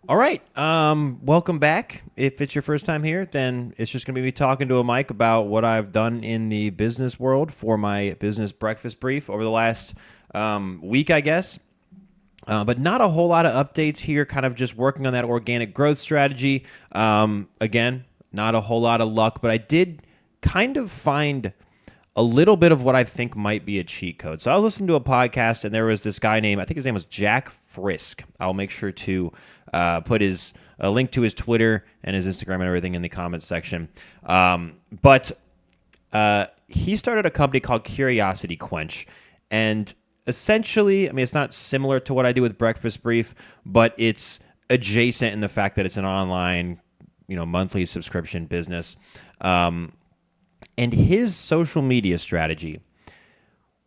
All right. Welcome back. If it's your first time here, then it's just going to be me talking to a mic about what I've done in the business world for my business breakfast brief over the last week, I guess. But not a whole lot of updates here, kind of just working on that organic growth strategy. Again, not a whole lot of luck, but I did kind of find a little bit of what I think might be a cheat code. So I was listening to a podcast, and there was this guy named, I think his name was Jack Frisk. I'll make sure to put a link to his Twitter and his Instagram and everything in the comments section. But he started a company called Curiosity Quench, and essentially, I mean, it's not similar to what I do with Breakfast Brief, but it's adjacent in the fact that it's an online, monthly subscription business. And his social media strategy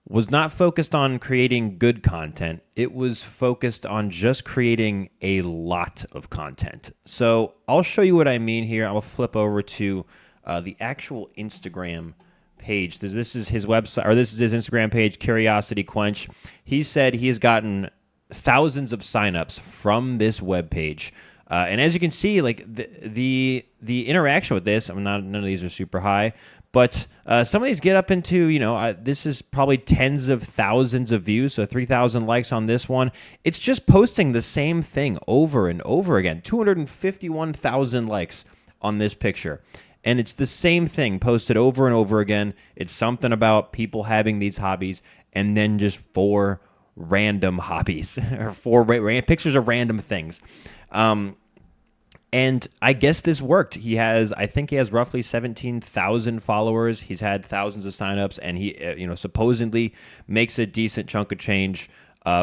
was not focused on creating good content. It was focused on just creating a lot of content. So I'll show you what I mean here. I'll flip over to the actual Instagram page. This is his website, or this is his Instagram page, Curiosity Quench. He said he has gotten thousands of signups from this web page. And as you can see, like the interaction with this, none of these are super high, but some of these get up into, this is probably tens of thousands of views, so 3,000 likes on this one. It's just posting the same thing over and over again. 251,000 likes on this picture. And it's the same thing posted over and over again. It's something about people having these hobbies, and then just four random hobbies or four pictures of random things. And I guess this worked. I think he has roughly 17,000 followers. He's had thousands of signups, and he, supposedly makes a decent chunk of change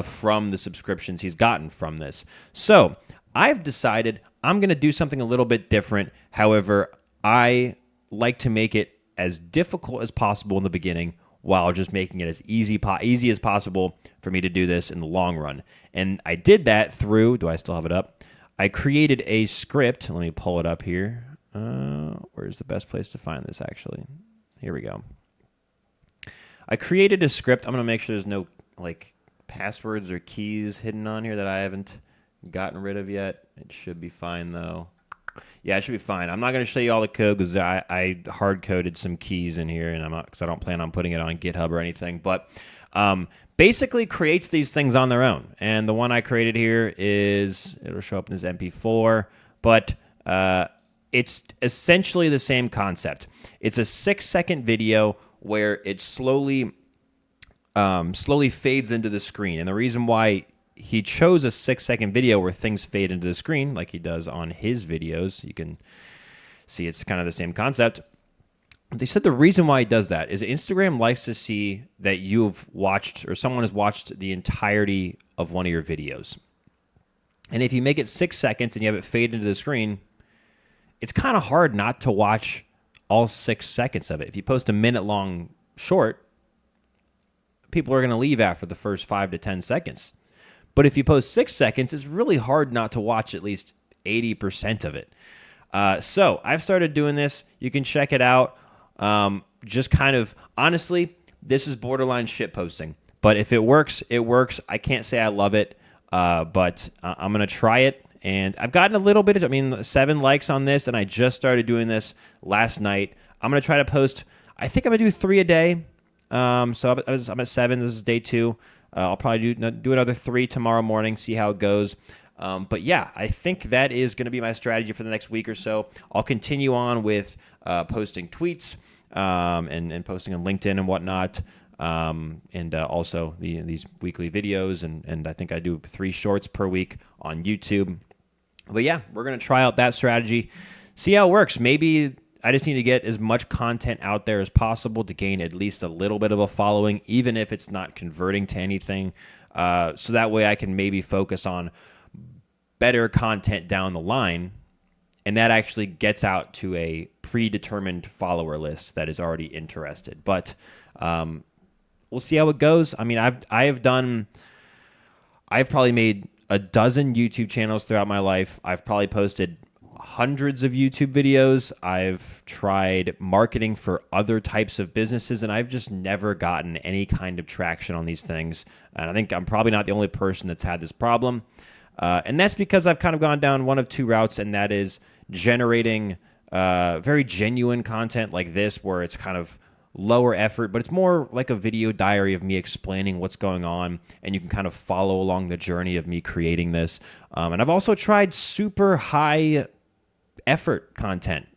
from the subscriptions he's gotten from this. So I've decided I'm going to do something a little bit different. However, I like to make it as difficult as possible in the beginning, while just making it as easy as possible for me to do this in the long run. And I did that through, do I still have it up? I created a script. Let me pull it up here. Where's the best place to find this, actually? Here we go. I created a script. I'm going to make sure there's no passwords or keys hidden on here that I haven't gotten rid of yet. It should be fine, though. Yeah, it should be fine. I'm not going to show you all the code because I hard-coded some keys in here, and because I don't plan on putting it on GitHub or anything. But basically creates these things on their own. And the one I created here it'll show up in this MP4, but it's essentially the same concept. It's a 6-second video where it slowly fades into the screen. And the reason why he chose a 6-second video where things fade into the screen, like he does on his videos, you can see it's kind of the same concept. They said the reason why he does that is Instagram likes to see that you've watched, or someone has watched, the entirety of one of your videos. And if you make it 6 seconds and you have it fade into the screen, it's kind of hard not to watch all 6 seconds of it. If you post a minute-long short, people are going to leave after the first 5 to 10 seconds. But if you post 6 seconds, it's really hard not to watch at least 80% of it. So I've started doing this. You can check it out. Just kind of, honestly, this is borderline shit posting. But if it works, it works. I can't say I love it, but I'm going to try it. And I've gotten a little bit, 7 likes on this, and I just started doing this last night. I'm going to try to post, I think I'm going to do 3 a day. So I'm at 7. This is day 2. I'll probably do another 3 tomorrow morning, see how it goes. But yeah, I think that is going to be my strategy for the next week or so. I'll continue on with posting tweets and posting on LinkedIn and whatnot, and also these weekly videos. And I think I do 3 shorts per week on YouTube. But yeah, we're going to try out that strategy, see how it works. Maybe I just need to get as much content out there as possible to gain at least a little bit of a following, even if it's not converting to anything. So that way I can maybe focus on better content down the line, and that actually gets out to a predetermined follower list that is already interested. But we'll see how it goes. I mean, I've probably made a dozen YouTube channels throughout my life. I've probably posted hundreds of YouTube videos. I've tried marketing for other types of businesses, and I've just never gotten any kind of traction on these things. And I think I'm probably not the only person that's had this problem. And that's because I've kind of gone down one of two routes, and that is generating very genuine content like this, where it's kind of lower effort, but it's more like a video diary of me explaining what's going on, and you can kind of follow along the journey of me creating this. And I've also tried super high effort content.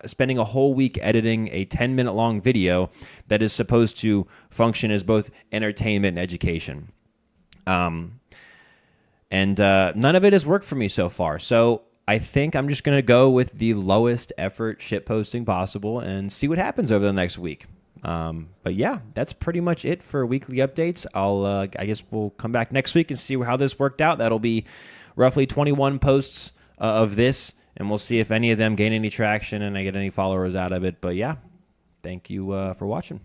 Spending a whole week editing a 10-minute long video that is supposed to function as both entertainment and education. And none of it has worked for me so far. So I think I'm just going to go with the lowest effort shit posting possible and see what happens over the next week. But yeah, that's pretty much it for weekly updates. I guess we'll come back next week and see how this worked out. That'll be roughly 21 posts of this, and we'll see if any of them gain any traction and I get any followers out of it. But yeah, thank you for watching.